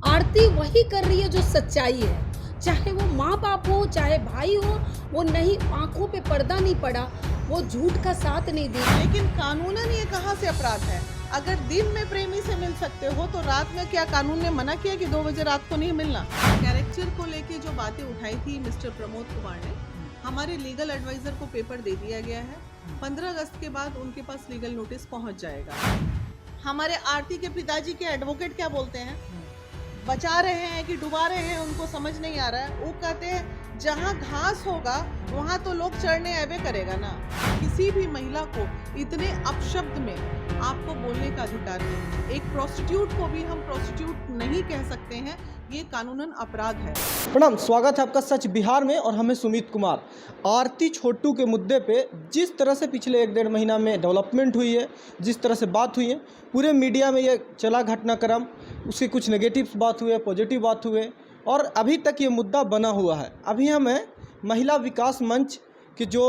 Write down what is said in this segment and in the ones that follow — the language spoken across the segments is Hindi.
आरती वही कर रही है जो सच्चाई है, चाहे वो माँ बाप हो चाहे भाई हो, वो नहीं, आंखों पे पर्दा नहीं पड़ा, वो झूठ का साथ नहीं दे। लेकिन कानूनन ये कहाँ से अपराध है? अगर दिन में प्रेमी से मिल सकते हो तो रात में क्या कानून ने मना किया कि 2 बजे रात को नहीं मिलना? कैरेक्टर को लेके जो बातें उठाई थी मिस्टर प्रमोद कुमार ने, हमारे लीगल एडवाइजर को पेपर दे दिया गया है। 15 अगस्त के बाद उनके पास लीगल नोटिस पहुंच जाएगा। हमारे आरती के पिताजी के एडवोकेट क्या बोलते हैं? बचा रहे हैं कि डुबा रहे हैं उनको समझ नहीं आ रहा है। वो कहते हैं जहाँ घास होगा वहाँ तो लोग चढ़ने ऐबे करेगा ना। किसी भी महिला को इतने अपशब्द में आपको बोलने का अधिकार नहीं है। एक प्रोस्टिट्यूट को भी हम प्रोस्टिट्यूट नहीं कह सकते हैं, ये कानूनन अपराध है। प्रणाम, स्वागत है आपका सच बिहार में और हमें सुमित कुमार। आरती छोटू के मुद्दे पे जिस तरह से पिछले 1-1.5 महीना में डेवलपमेंट हुई है, जिस तरह से बात हुई है, पूरे मीडिया में ये चला घटनाक्रम, उसके कुछ नेगेटिव्स बात हुए, पॉजिटिव बात हुए और अभी तक ये मुद्दा बना हुआ है। अभी हमें महिला विकास मंच के जो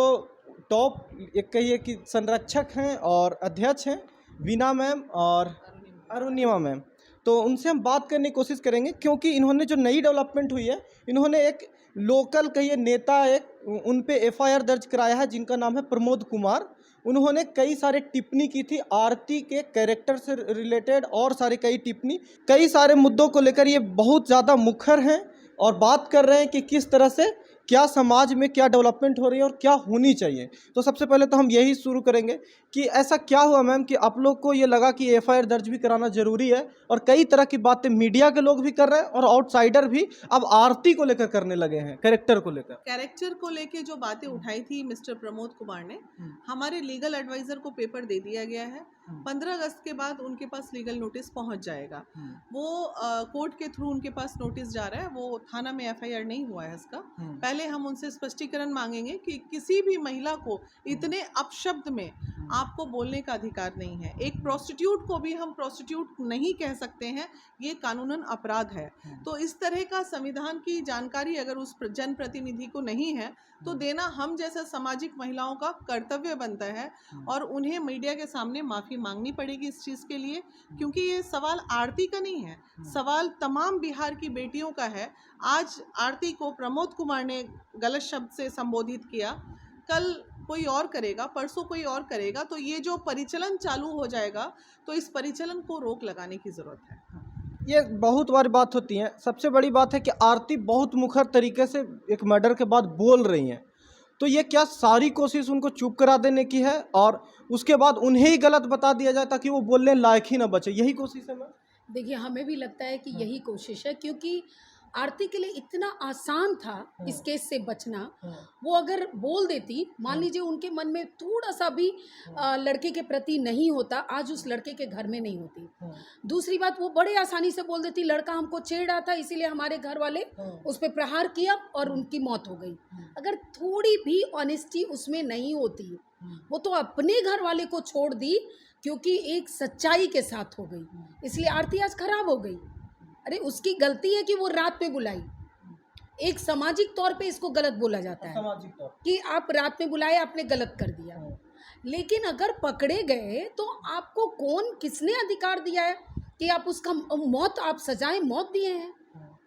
टॉप एक कहिए कि संरक्षक हैं और अध्यक्ष हैं, वीना मैम और अरुणिमा मैम, तो उनसे हम बात करने की कोशिश करेंगे क्योंकि इन्होंने जो नई डेवलपमेंट हुई है, इन्होंने एक लोकल कहिए नेता एक उन पे एफआईआर दर्ज कराया है जिनका नाम है प्रमोद कुमार। उन्होंने कई सारे टिप्पणी की थी आरती के कैरेक्टर से रिलेटेड और सारे कई टिप्पणी, कई सारे मुद्दों को लेकर ये बहुत ज़्यादा मुखर हैं और बात कर रहे हैं कि किस तरह से क्या समाज में क्या डेवलपमेंट हो रही है और क्या होनी चाहिए। तो सबसे पहले तो हम यही शुरू करेंगे कि ऐसा क्या हुआ मैम कि आप लोग को ये लगा कि एफआईआर दर्ज भी कराना जरूरी है और कई तरह की बातें मीडिया के लोग भी कर रहे हैं और आउटसाइडर भी अब आरती को लेकर करने लगे हैं, कैरेक्टर को लेकर। कैरेक्टर को लेके जो बातें उठाई थी मिस्टर प्रमोद कुमार ने, हमारे लीगल एडवाइजर को पेपर दे दिया गया है। 15 अगस्त के बाद उनके पास लीगल नोटिस पहुंच जाएगा। वो कोर्ट के थ्रू उनके पास नोटिस जा रहा है, वो थाना में एफआईआर नहीं हुआ है इसका। पहले हम उनसे स्पष्टीकरण मांगेंगे कि किसी भी महिला को इतने अपशब्द में आपको बोलने का अधिकार नहीं है। एक प्रोस्टिट्यूट को भी हम प्रोस्टिट्यूट नहीं कह सकते हैं, ये कानूनन अपराध है। तो इस तरह का संविधान की जानकारी अगर उस जनप्रतिनिधि को नहीं है तो देना हम जैसा सामाजिक महिलाओं का कर्तव्य बनता है और उन्हें मीडिया के सामने माफ़ी मांगनी पड़ेगी इस चीज़ के लिए, क्योंकि ये सवाल आरती का नहीं है, सवाल तमाम बिहार की बेटियों का है। आज आरती को प्रमोद कुमार ने गलत शब्द से संबोधित किया, कल कोई और करेगा, परसों कोई और करेगा, तो ये जो परिचलन चालू हो जाएगा तो इस परिचलन को रोक लगाने की ज़रूरत है। ये बहुत बार बात होती है। सबसे बड़ी बात है कि आरती बहुत मुखर तरीके से एक मर्डर के बाद बोल रही हैं, तो ये क्या सारी कोशिश उनको चुप करा देने की है और उसके बाद उन्हें ही गलत बता दिया जाए ताकि वो बोलने लायक ही ना बचे, यही कोशिश है मैम? देखिए, हमें भी लगता है कि यही कोशिश है, क्योंकि आरती के लिए इतना आसान था इस केस से बचना। वो अगर बोल देती, मान लीजिए उनके मन में थोड़ा सा भी लड़के के प्रति नहीं होता, आज उस लड़के के घर में नहीं होती। दूसरी बात, वो बड़े आसानी से बोल देती लड़का हमको छेड़ रहा था इसीलिए हमारे घर वाले उस पर प्रहार किया और उनकी मौत हो गई। अगर थोड़ी भी ऑनेस्टी उसमें नहीं होती, वो तो अपने घर वाले को छोड़ दी क्योंकि एक सच्चाई के साथ हो गई, इसलिए आरती आज खराब हो गई। अरे उसकी गलती है कि वो रात में बुलाई। एक सामाजिक तौर पे इसको गलत बोला जाता है सामाजिक तौर कि आप रात में बुलाए, आपने गलत कर दिया। लेकिन अगर पकड़े गए तो आपको कौन किसने अधिकार दिया है कि आप उसका मौत, आप सजाएं मौत दिए हैं?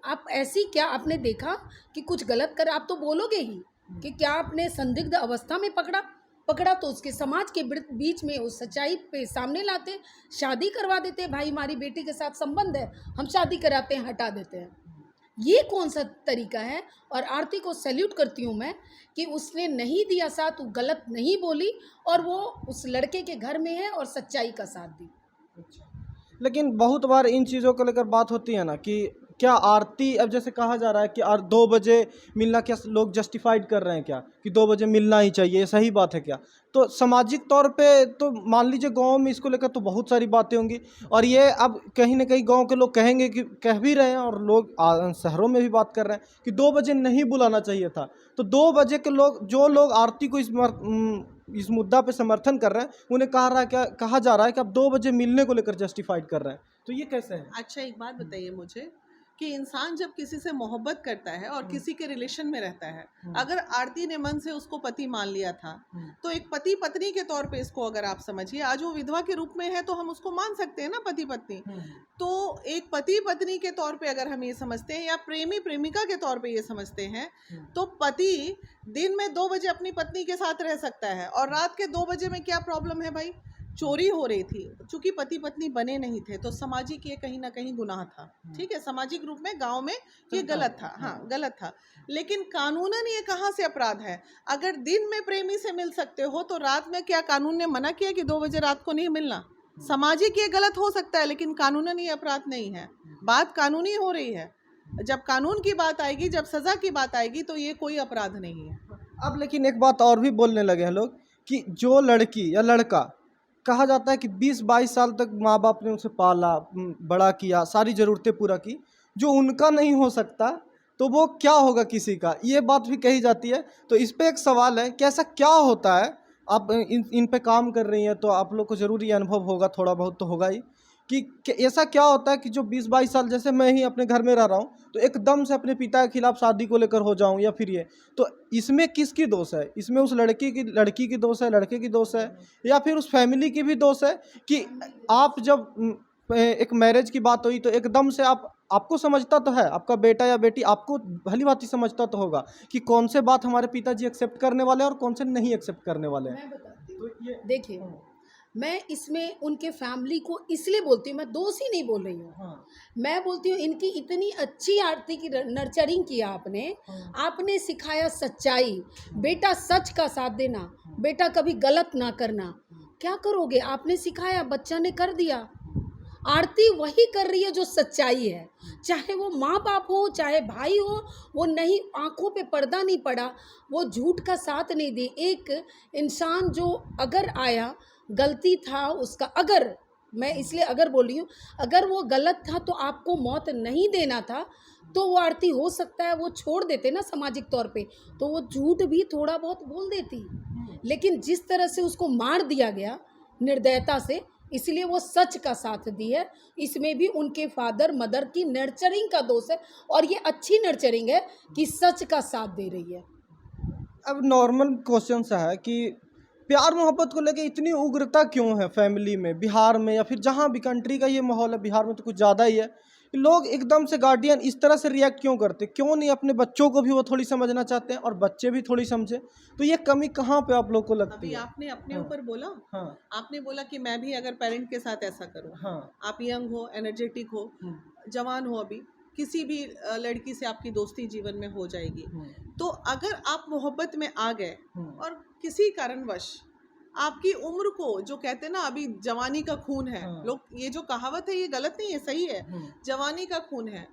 आप ऐसी क्या आपने देखा कि कुछ गलत कर, आप तो बोलोगे ही कि क्या आपने संदिग्ध अवस्था में पकड़ा तो उसके समाज के बीच में उस सच्चाई पे सामने लाते, शादी करवा देते, भाई हमारी बेटी के साथ संबंध है, हम शादी कराते हैं, हटा देते हैं। ये कौन सा तरीका है? और आरती को सैल्यूट करती हूँ मैं कि उसने नहीं दिया साथ, वो गलत नहीं बोली और वो उस लड़के के घर में है और सच्चाई का साथ दी। लेकिन बहुत बार इन चीज़ों को लेकर बात होती है ना कि क्या आरती, अब जैसे कहा जा रहा है कि 2 बजे मिलना, क्या लोग जस्टिफाइड कर रहे हैं क्या कि 2 बजे मिलना ही चाहिए, सही बात है क्या? तो सामाजिक तौर पे तो मान लीजिए गांव में इसको लेकर तो बहुत सारी बातें होंगी और ये अब कहीं ना कहीं गांव के लोग कहेंगे कि कह भी रहे हैं और लोग शहरों में भी बात कर रहे हैं कि 2 बजे नहीं बुलाना चाहिए था। तो 2 बजे के लोग, जो लोग आरती को इस मुद्दा पे समर्थन कर रहे हैं, उन्हें कहा जा रहा है कि आप 2 बजे मिलने को लेकर जस्टिफाइड कर रहे हैं, तो ये कैसे है? अच्छा, एक बात बताइए मुझे, कि इंसान जब किसी से मोहब्बत करता है और किसी के रिलेशन में रहता है, अगर आरती ने मन से उसको पति मान लिया था, तो एक पति पत्नी के तौर पे इसको अगर आप समझिए, आज वो विधवा के रूप में है तो हम उसको मान सकते हैं ना पति पत्नी। तो एक पति पत्नी के तौर पे अगर हम ये समझते हैं या प्रेमी प्रेमिका के तौर पे ये समझते हैं, तो पति दिन में 2 बजे अपनी पत्नी के साथ रह सकता है और रात के 2 बजे में क्या प्रॉब्लम है भाई? चोरी हो रही थी, चूंकि पति पत्नी बने नहीं थे तो सामाजिक ये कहीं ना कहीं गुनाह था, ठीक है, सामाजिक रूप में गांव में ये गलत था, हाँ गलत था। लेकिन कानूनन ये कहाँ से अपराध है? अगर दिन में प्रेमी से मिल सकते हो तो रात में क्या कानून ने मना किया कि 2 बजे रात को नहीं मिलना? सामाजिक ये गलत हो सकता है लेकिन कानूनन ये अपराध नहीं है। बात कानूनी हो रही है, जब कानून की बात आएगी, जब सजा की बात आएगी तो ये कोई अपराध नहीं है। अब लेकिन एक बात और भी बोलने लगे हैं लोग कि जो लड़की या लड़का, कहा जाता है कि 20-22 साल तक माँ बाप ने उसे पाला, बड़ा किया, सारी ज़रूरतें पूरा की, जो उनका नहीं हो सकता तो वो क्या होगा किसी का, ये बात भी कही जाती है। तो इस पे एक सवाल है कि ऐसा क्या होता है? आप इन पे काम कर रही हैं तो आप लोग को ज़रूर ये अनुभव होगा, थोड़ा बहुत तो होगा ही, कि ऐसा क्या होता है कि जो 20-22 साल, जैसे मैं ही अपने घर में रह रहा हूँ तो एकदम से अपने पिता के खिलाफ शादी को लेकर हो जाऊँ या फिर ये, तो इसमें किसकी दोष है? इसमें उस लड़की की दोष है, लड़के की दोष है, या फिर उस फैमिली की भी दोष है कि आप जब एक मैरिज की बात हुई तो एकदम से आपको समझता तो है, आपका बेटा या बेटी आपको भली भांति समझता तो होगा कि कौन से बात हमारे पिताजी एक्सेप्ट करने वाले हैं और कौन से नहीं एक्सेप्ट करने वाले हैं। मैं बताती हूँ, देखिए मैं इसमें उनके फैमिली को इसलिए बोलती हूँ, मैं दोष ही नहीं बोल रही हूँ, मैं बोलती हूँ इनकी इतनी अच्छी आरती की नर्चरिंग किया आपने सिखाया सच्चाई, बेटा सच का साथ देना, बेटा कभी गलत ना करना। क्या करोगे? आपने सिखाया, बच्चा ने कर दिया। आरती वही कर रही है जो सच्चाई है, चाहे वो माँ बाप हो, चाहे भाई हो, वो नहीं, आंखों पे पर्दा नहीं पड़ा, वो झूठ का साथ नहीं दी। एक इंसान जो अगर आया, गलती था उसका, अगर मैं इसलिए अगर बोल रही हूँ, अगर वो गलत था तो आपको मौत नहीं देना था तो वो आरती हो सकता है वो छोड़ देते ना सामाजिक तौर पे, तो वो झूठ भी थोड़ा बहुत बोल देती। लेकिन जिस तरह से उसको मार दिया गया निर्दयता से, इसलिए वो सच का साथ दी है। इसमें भी उनके फादर मदर की नर्चरिंग का दोष है, और ये अच्छी नर्चरिंग है कि सच का साथ दे रही है। अब नॉर्मल क्वेश्चन सा है कि प्यार मोहब्बत को लेके इतनी उग्रता क्यों है फैमिली में, बिहार में या फिर जहाँ भी कंट्री का ये माहौल है, बिहार में तो कुछ ज़्यादा ही है। लोग एकदम से गार्डियन इस तरह से रिएक्ट क्यों करते? क्यों नहीं अपने बच्चों को भी वो थोड़ी समझना चाहते हैं और बच्चे भी थोड़ी समझे? तो ये कमी कहाँ पे आप लोग को लगती अभी है? आपने अपने ऊपर बोला, हाँ, आपने बोला कि मैं भी अगर पेरेंट के साथ ऐसा करूँ, हाँ, आप यंग हो, एनर्जेटिक हो, जवान हो, अभी किसी भी लड़की से आपकी दोस्ती जीवन में हो जाएगी, तो अगर आप मोहब्बत में आ गए और किसी कारणवश आपकी उम्र को, जो कहते हैं ना अभी जवानी का खून है, लोग ये जो कहावत है ये गलत नहीं है, सही है, जवानी का खून है,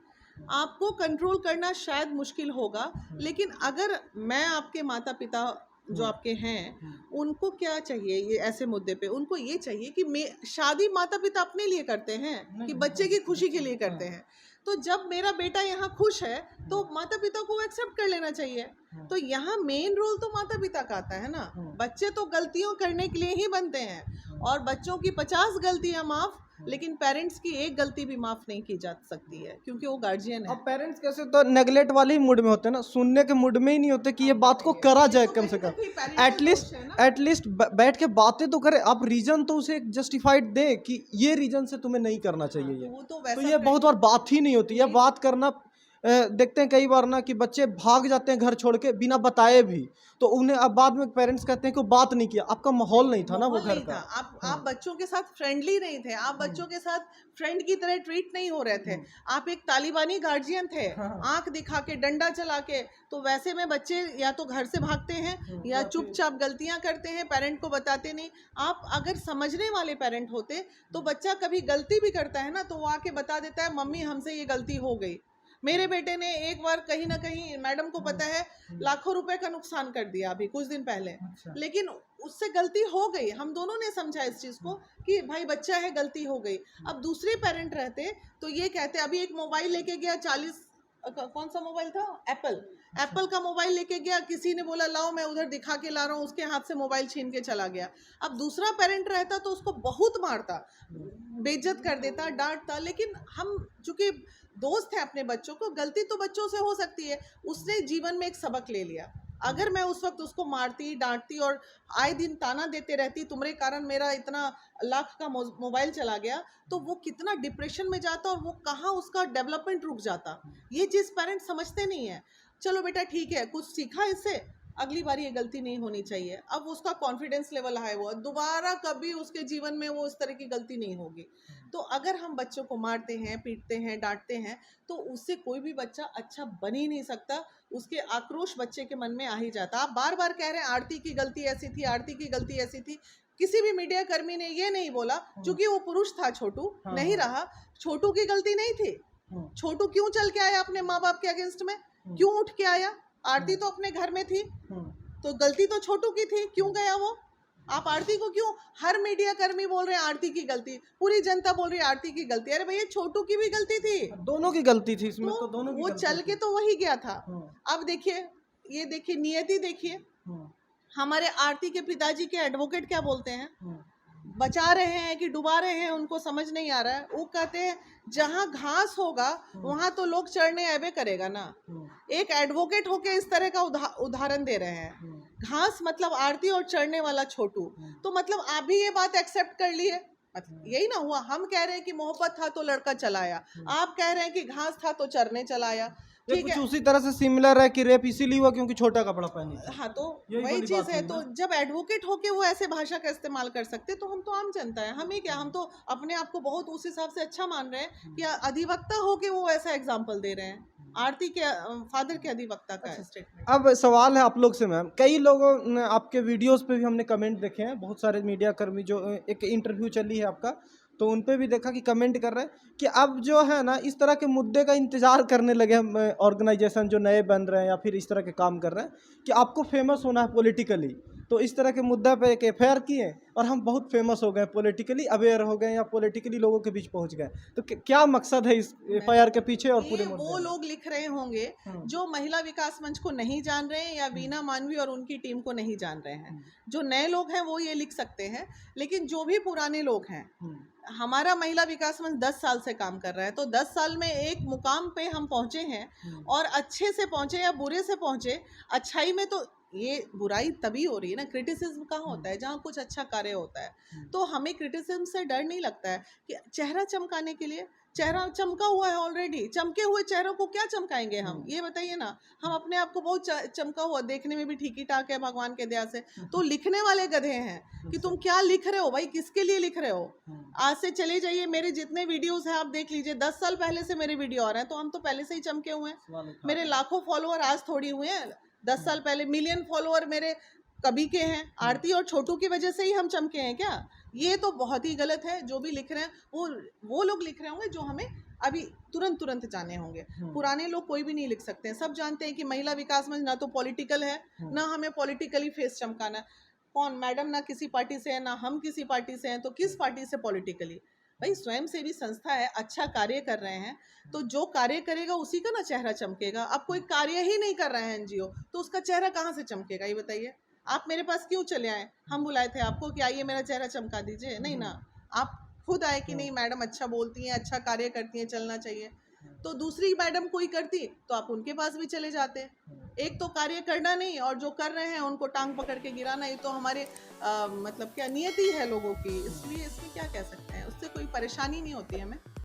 आपको कंट्रोल करना शायद मुश्किल होगा। लेकिन अगर मैं आपके माता पिता जो आपके हैं, उनको क्या चाहिए ये ऐसे मुद्दे पे? उनको ये चाहिए कि शादी माता पिता अपने लिए करते हैं कि बच्चे की खुशी के लिए करते हैं। तो जब मेरा बेटा यहाँ खुश है तो माता पिता को एक्सेप्ट कर लेना चाहिए। तो यहाँ मेन रोल तो माता पिता का आता है ना। बच्चे तो गलतियों करने के लिए ही बनते हैं, और बच्चों की 50 गलतियाँ माफ, लेकिन पेरेंट्स की एक गलती भी माफ नहीं की जा सकती है, क्योंकि वो गार्जियन है। अब पेरेंट्स कैसे तो नेगलेक्ट वाले ही मूड में होते हैं ना, सुनने के मूड में ही नहीं होते कि ये बात को करा जाए। कम से कम एटलीस्ट बैठ के बातें तो करे, आप रीजन तो उसे जस्टिफाइड दे कि ये रीजन से तुम्हें नहीं करना चाहिए ये। तो ये बहुत बार बात ही नहीं होती, ये बात करना देखते हैं कई बार ना कि बच्चे भाग जाते हैं घर छोड़ के बिना बताए भी, तो उन्हें अब बाद में पेरेंट्स कहते हैं कि बात नहीं किया, आपका माहौल नहीं था ना वो घर का। आप बच्चों के साथ फ्रेंडली नहीं थे, आप बच्चों के साथ फ्रेंड की तरह ट्रीट नहीं हो रहे थे, आप एक तालिबानी गार्जियन थे, आंख दिखा के, डंडा चला के। तो वैसे में बच्चे या तो घर से भागते हैं या चुपचाप गलतियां करते हैं, पेरेंट को बताते नहीं। आप अगर समझने वाले पेरेंट होते तो बच्चा कभी गलती भी करता है ना तो वो आके बता देता है, मम्मी हमसे ये गलती हो गई। मेरे बेटे ने एक बार कहीं ना कहीं, मैडम को पता है, लाखों रुपए का नुकसान कर दिया अभी कुछ दिन पहले। लेकिन उससे गलती हो गई, हम दोनों ने समझा इस चीज को कि भाई बच्चा है, गलती हो गई। अब दूसरे पेरेंट रहते तो ये कहते, अभी एक मोबाइल लेके गया 40 कौन सा मोबाइल था, एप्पल का मोबाइल लेके गया, किसी ने बोला लाओ मैं उधर दिखा के ला रहा हूँ, उसके हाथ से मोबाइल छीन के चला गया। अब दूसरा पेरेंट रहता तो उसको बहुत मारता, बेइज्जत कर देता, डांटता, लेकिन हम चूंकि दोस्त हैं अपने बच्चों को, गलती तो बच्चों से हो सकती है, उसने जीवन में एक सबक ले लिया। अगर मैं उस वक्त उसको मारती, डांटती और आए दिन ताना देते रहती, तुम्हारे कारण मेरा इतना लाख का मोबाइल चला गया, तो वो कितना डिप्रेशन में जाता और वो कहाँ उसका डेवलपमेंट रुक जाता। ये चीज़ पेरेंट्स समझते नहीं है। चलो बेटा ठीक है, कुछ सीखा इससे, अगली बार ये गलती नहीं होनी चाहिए। अब उसका कॉन्फिडेंस लेवल हाई हुआ, दोबारा कभी उसके जीवन में वो इस तरह की गलती नहीं होगी। तो अगर हम बच्चों को मारते हैं, पीटते हैं, डांटते हैं, तो उससे कोई भी बच्चा अच्छा बन ही नहीं सकता। उसके आक्रोश बच्चे के मन में आ ही जाता। आप बार बार कह रहे हैं आरती की गलती ऐसी थी, आरती की गलती ऐसी थी। किसी भी मीडिया कर्मी ने ये नहीं बोला, क्योंकि वो पुरुष था, छोटू नहीं रहा, छोटू की गलती नहीं थी। छोटू क्यों चल के आया अपने माँ बाप के अगेंस्ट में, क्यों उठ के आया? आरती तो अपने घर में थी, तो गलती तो छोटू की थी, क्यों गया वो? आप आरती को क्यों, हर मीडिया कर्मी बोल रहे हैं आरती की गलती, पूरी जनता बोल रही है आरती की गलती। अरे भैया छोटू की भी गलती थी, दोनों की गलती थी इसमें, तो दोनों की वो गलती चल के तो वही गया था। अब देखिए, ये देखिए नियति, देखिए हमारे आरती के पिताजी के एडवोकेट क्या बोलते हैं, बचा रहे हैं कि डुबा रहे हैं उनको समझ नहीं आ रहा है। वो कहते हैं जहां घास होगा वहां तो लोग चढ़ने ऐबे करेगा ना। एक एडवोकेट होके इस तरह का उदाहरण दे रहे हैं। घास मतलब आरती और चढ़ने वाला छोटू, तो मतलब आप भी ये बात एक्सेप्ट कर लिए, मतलब यही ना हुआ। हम कह रहे हैं कि मोहब्बत था तो लड़का चलाया, आप कह रहे हैं कि घास था तो चरने चलाया। ये कुछ उसी तरह से सिमिलर है कि रेप इसीलिए हुआ क्योंकि छोटा कपड़ा पहनी थी। हाँ, तो वही चीज है। तो जब एडवोकेट होके वो ऐसे भाषा का इस्तेमाल कर सकते, तो हम तो आम जनता है, हमें क्या, हम तो अपने आप को बहुत उस हिसाब से अच्छा मान रहे हैं कि अधिवक्ता होके वो ऐसा एग्जाम्पल दे रहे हैं। आरती के फादर के अधिवक्ता का स्टेटमेंट। अब सवाल है आप लोग से मैम, कई लोगों ने आपके वीडियोस पे भी हमने कमेंट देखे हैं, बहुत सारे मीडिया कर्मी जो एक इंटरव्यू चली है आपका, तो उन पे भी देखा कि कमेंट कर रहे हैं कि अब जो है ना इस तरह के मुद्दे का इंतजार करने लगे हम ऑर्गेनाइजेशन जो नए बन रहे हैं या फिर इस तरह के काम कर रहे हैं कि आपको फेमस होना है पॉलिटिकली, तो इस तरह के मुद्दे पे एक एफआईआर किए और हम बहुत फेमस हो गए, पॉलिटिकली अवेयर हो गए या पॉलिटिकली लोगों के बीच पहुंच गए। तो क्या मकसद है इस एफआईआर के पीछे और पूरे मुद्दे? वो लोग लिख रहे होंगे जो महिला विकास मंच को नहीं जान रहे हैं या वीना मानवी और उनकी टीम को नहीं जान रहे हैं। जो नए लोग हैं वो ये लिख सकते हैं, लेकिन जो भी पुराने लोग हैं, हमारा महिला विकास मंच 10 साल से काम कर रहा है, तो 10 साल में एक मुकाम पे हम पहुंचे हैं, और अच्छे से पहुंचे या बुरे से पहुंचे, अच्छाई में तो ये बुराई तभी हो रही है ना, क्रिटिसिज्म कहाँ होता है, जहाँ कुछ अच्छा कार्य होता है। तो हमें क्रिटिसिज्म से डर नहीं लगता है कि चेहरा चमकाने के लिए, चेहरा चमका हुआ है ऑलरेडी, चमके हुए चेहरों को क्या चमकाएंगे हम, ये बताइए ना। हम अपने आप को बहुत चमका हुआ, देखने में भी ठीक ही ठाक है भगवान के दया से। तो लिखने वाले गधे हैं कि तुम क्या लिख रहे हो भाई, किसके लिए लिख रहे हो। आज से चले जाइए, मेरे जितने वीडियोस हैं आप देख लीजिए, 10 साल पहले से मेरे वीडियो आ रहे हैं, तो हम तो पहले से ही चमके हुए हैं। मेरे लाखों फॉलोअर आज थोड़ी हुए हैं, 10 साल पहले मिलियन फॉलोअर मेरे कभी के हैं। आरती और छोटू की वजह से ही हम चमके हैं क्या? ये तो बहुत ही गलत है। जो भी लिख रहे हैं वो लोग लिख रहे होंगे जो हमें अभी तुरंत जाने होंगे। पुराने लोग कोई भी नहीं लिख सकते हैं। सब जानते हैं कि महिला विकास मंच ना तो पॉलिटिकल है, ना हमें पॉलिटिकली फेस चमकाना है। कौन मैडम ना किसी पार्टी से है, ना हम किसी पार्टी से हैं, तो किस पार्टी से पॉलिटिकली? भाई स्वयं सेवी संस्था है, अच्छा कार्य कर रहे हैं, तो जो कार्य करेगा उसी का ना चेहरा चमकेगा। अब कोई कार्य ही नहीं कर रहा है एनजीओ, तो उसका चेहरा कहाँ से चमकेगा, ये बताइए। आप मेरे पास क्यों चले आए? हम बुलाए थे आपको कि आइए मेरा चेहरा चमका दीजिए? नहीं ना, आप खुद आए कि नहीं मैडम अच्छा बोलती हैं, अच्छा कार्य करती हैं, चलना चाहिए। तो दूसरी मैडम कोई करती तो आप उनके पास भी चले जाते। एक तो कार्य करना नहीं, और जो कर रहे हैं उनको टांग पकड़ के गिराना, ये तो हमारे मतलब क्या नियति है लोगों की। इसलिए इसमें क्या कह सकते हैं, उससे कोई परेशानी नहीं होती हमें।